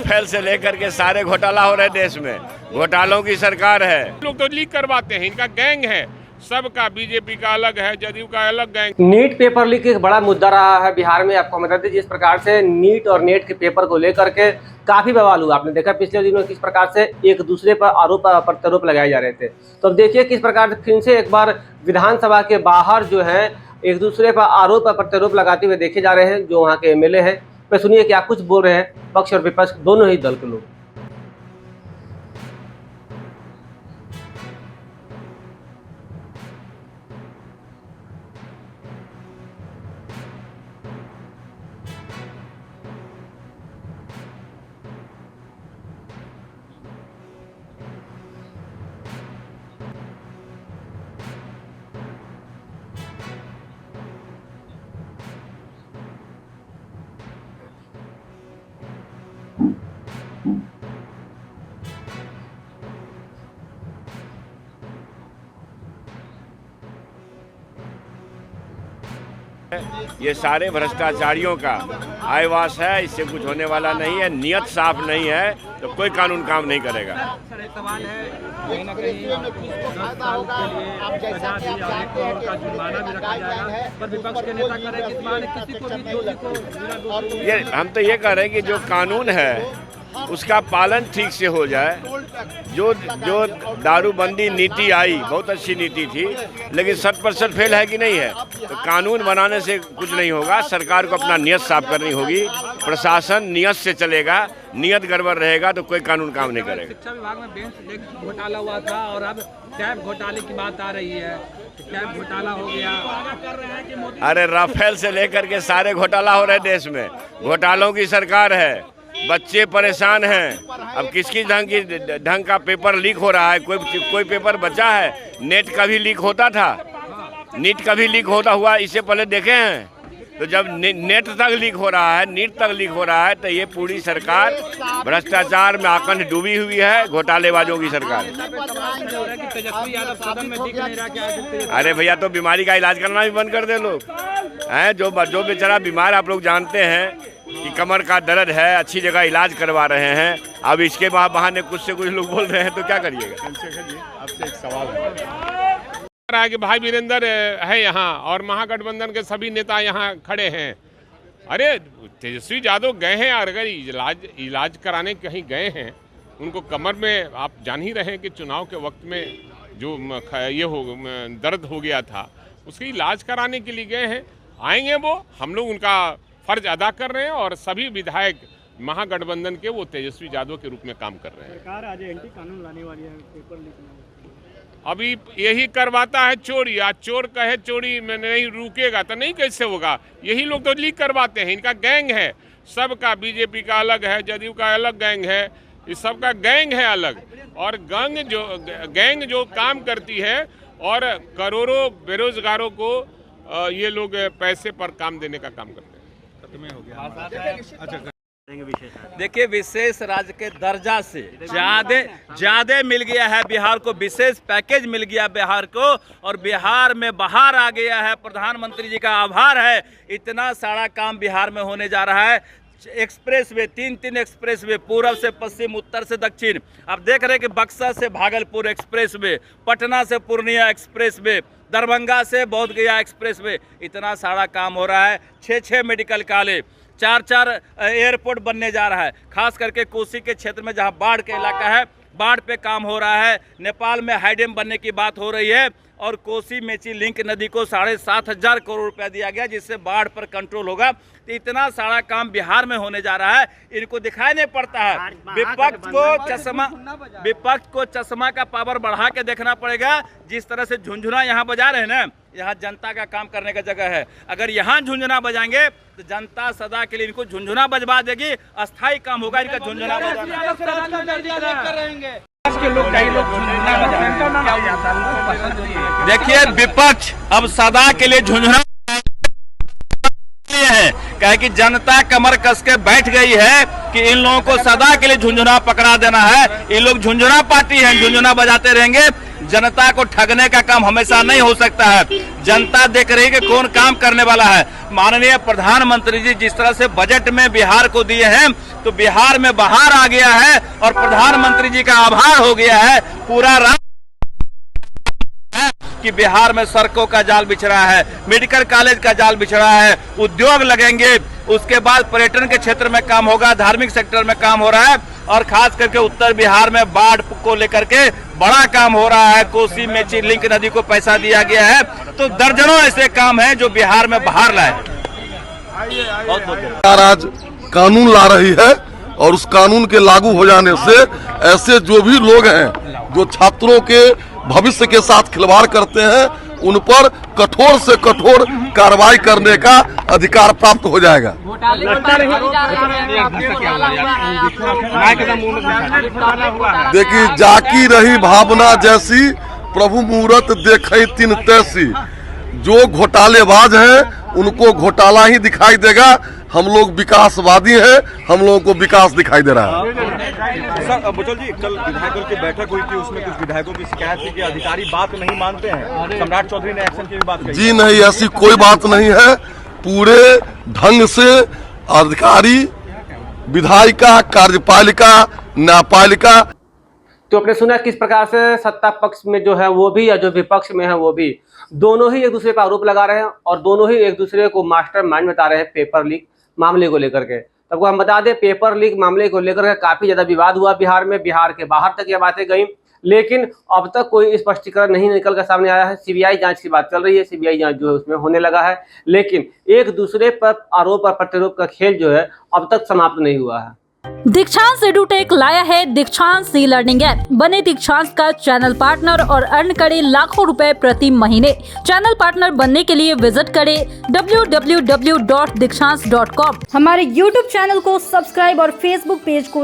Rafale से लेकर के सारे घोटाला हो रहे देश में, घोटालों की सरकार है। लोग तो लीक करवाते हैं, इनका गैंग है सबका, बीजेपी का अलग है, जदयू का अलग गैंग। नीट पेपर लीक एक बड़ा मुद्दा रहा है बिहार में। आपको बता दें जिस प्रकार से नीट और नेट के पेपर को लेकर के काफी बवाल हुआ। आपने देखा पिछले दिनों किस प्रकार से एक दूसरे पर आरोप प्रत्यारोप लगाए जा रहे थे। तो अब देखिए किस प्रकार से फिर से एक बार विधानसभा के बाहर जो है एक दूसरे पर आरोप प्रत्यारोप लगाते हुए देखे जा रहे हैं जो वहाँ के एमएलए हैं। तो सुनिए क्या कुछ बोल रहे हैं पक्ष और विपक्ष दोनों ही दल के लोग। ये सारे भ्रष्टाचारियों का आयवास है, इससे कुछ होने वाला नहीं है। नियत साफ नहीं है तो कोई कानून काम नहीं करेगा। सर एक सवाल है, कहीं ना कहीं 10 साल के लिए सजा दी और 1 करोड़ का जुर्माना भी रखा जाएगा, पर विपक्ष के नेता कह रहे हैं कि इस बार किसी को भी दोषी को बिना दोषी। ये हम तो ये कह रहे हैं कि जो कानून है उसका पालन ठीक से हो जाए। जो दारूबंदी नीति आई बहुत अच्छी नीति थी, लेकिन 100% फेल है कि नहीं है। तो कानून बनाने से कुछ नहीं होगा, सरकार को अपना नियत साफ करनी होगी। प्रशासन नियत से चलेगा, नियत गड़बड़ रहेगा तो कोई कानून काम नहीं करेगा। शिक्षा विभाग में बेंच घोटाला हुआ था और अब टैब घोटाले की बात आ रही है, टैब घोटाला हो गया। अरे राफेल से लेकर के सारे घोटाला हो रहे देश में, घोटालों की सरकार है। बच्चे परेशान हैं। अब किसकी ढंग का पेपर लीक हो रहा है? कोई पेपर बचा है? नेट का भी लीक होता था, नीट का भी लीक होता हुआ इससे पहले देखे हैं। तो जब नेट तक लीक हो रहा है, नीट तक लीक हो रहा है, तो ये पूरी सरकार भ्रष्टाचार में आकंठ डूबी हुई है, घोटालेबाजों की सरकार। अरे भैया तो बीमारी का इलाज करना भी बंद कर दे लोग हैं। जो बेचारा बीमार, आप लोग जानते हैं कि कमर का दर्द है, अच्छी जगह इलाज करवा रहे हैं। अब इसके बहाने कुछ से कुछ लोग बोल रहे हैं तो क्या करिएगा। आपसे एक सवाल है कि भाई वीरेंद्र है यहाँ और महागठबंधन के सभी नेता यहाँ खड़े हैं। अरे तेजस्वी यादव गए हैं, अगर इलाज कराने कहीं गए हैं, उनको कमर में आप जान ही रहे हैं कि चुनाव के वक्त में जो दर्द हो गया था, उसकी इलाज कराने के लिए गए हैं। आएंगे वो, हम लोग उनका फर्ज अदा कर रहे हैं और सभी विधायक महागठबंधन के वो तेजस्वी यादव के रूप में काम कर रहे हैं। सरकार आज एंटी कानून लाने वाली है, पेपर लीक अभी यही करवाता है चोरी। आज चोर कहे चोरी में नहीं रुकेगा तो नहीं कैसे होगा। यही लोग तो लीक करवाते हैं, इनका गैंग है सबका। बीजेपी का अलग है, जदयू का अलग गैंग है, इस सबका गैंग है अलग। और गैंग जो काम करती है और करोड़ों बेरोजगारों को ये लोग पैसे पर काम देने का काम करते हैं। देखिए, विशेष राज्य के दर्जा से ज्यादा मिल गया है बिहार को, विशेष पैकेज मिल गया बिहार को, और बिहार में बाहर आ गया है। प्रधानमंत्री जी का आभार है। इतना सारा काम बिहार में होने जा रहा है। एक्सप्रेस वे, 3 एक्सप्रेस वे, पूर्व से पश्चिम, उत्तर से दक्षिण। आप देख रहे हैं कि बक्सर से भागलपुर एक्सप्रेस वे, पटना से पूर्णिया एक्सप्रेस वे, दरभंगा से बोध गया एक्सप्रेस वे। इतना सारा काम हो रहा है। 6 मेडिकल कॉलेज, 4 एयरपोर्ट बनने जा रहा है। खास करके कोसी के क्षेत्र में जहां बाढ़ का इलाका है, बाढ़ पे काम हो रहा है। नेपाल में हाईडैम बनने की बात हो रही है और कोसी मेची लिंक नदी को 7,500 करोड़ रुपया दिया गया, जिससे बाढ़ पर कंट्रोल होगा। तो इतना सारा काम बिहार में होने जा रहा है, इनको दिखाई नहीं पड़ता है। विपक्ष को चश्मा का पावर बढ़ा के देखना पड़ेगा। जिस तरह से झुंझुना यहाँ बजा रहे हैं ना, यहाँ जनता का काम करने का जगह है। अगर यहाँ झुंझुना बजाएंगे तो जनता सदा के लिए इनको झुंझुना बजवा देगी, अस्थायी काम होगा इनका झुंझुना बजाना। देखिए, विपक्ष अब सदा के लिए झुंझुना है, कहे कि जनता कमर कस के बैठ गई है कि इन लोगों को सदा के लिए झुंझुना पकड़ा देना है। इन लोग झुंझुना पार्टी है, झुंझुना बजाते रहेंगे। जनता को ठगने का काम हमेशा नहीं हो सकता है। जनता देख रही है कि कौन काम करने वाला है। माननीय प्रधानमंत्री जी जिस तरह से बजट में बिहार को दिए हैं, तो बिहार में बहार आ गया है और प्रधानमंत्री जी का आभार हो गया है। पूरा कि बिहार में सड़कों का जाल बिछ रहा है, मेडिकल कॉलेज का जाल बिछ रहा है, उद्योग लगेंगे, उसके बाद पर्यटन के क्षेत्र में काम होगा, धार्मिक सेक्टर में काम हो रहा है और खास करके उत्तर बिहार में बाढ़ को लेकर के बड़ा काम हो रहा है। कोसी मेची लिंक नदी को पैसा दिया गया है। तो दर्जनों ऐसे काम हैं जो बिहार में बहार लाए। सरकार आज कानून ला रही है और उस कानून के लागू हो जाने से ऐसे जो भी लोग हैं जो छात्रों के भविष्य के साथ खिलवाड़ करते हैं, उन पर कठोर से कठोर कार्रवाई करने का अधिकार प्राप्त हो जाएगा। देखिए, जाकी रही भावना जैसी, प्रभु मुहूर्त देखे तिन तैसी। जो घोटालेबाज हैं उनको घोटाला ही दिखाई देगा। हम लोग विकासवादी हैं, हम लोगों को विकास दिखाई दे रहा है। सर बुचल जी, कल विधायकों की बैठक हुई थी, उसमें कुछ विधायकों की शिकायत थी कि अधिकारी बात नहीं मानते हैं। सम्राट चौधरी ने एक्शन की भी बात कही। जी नहीं, ऐसी कोई बात नहीं है। पूरे ढंग से अधिकारी, विधायिका, कार्यपालिका, न्यायपालिका। तो आपने सुना किस प्रकार से सत्ता पक्ष में जो है वो भी या जो विपक्ष में है वो भी, दोनों ही एक दूसरे पर आरोप लगा रहे हैं और दोनों ही एक दूसरे को मास्टर माइंड बता रहे हैं पेपर लीक मामले को लेकर के। तब हम बता दें, पेपर लीक मामले को लेकर के काफी ज्यादा विवाद हुआ बिहार में, बिहार के बाहर तक ये बातें गई, लेकिन अब तक कोई स्पष्टीकरण नहीं निकल कर सामने आया है। सीबीआई जांच की बात चल रही है, सीबीआई जांच जो है उसमें होने लगा है, लेकिन एक दूसरे पर आरोप और प्रत्यारोप का खेल जो है अब तक समाप्त नहीं हुआ है। दीक्षांत एडुटेक लाया है दीक्षांत ई लर्निंग ऐप। बने दीक्षांत का चैनल पार्टनर और अर्न करें लाखों रुपए प्रति महीने। चैनल पार्टनर बनने के लिए विजिट करें www.dikshans.com। हमारे YouTube चैनल को सब्सक्राइब और Facebook पेज को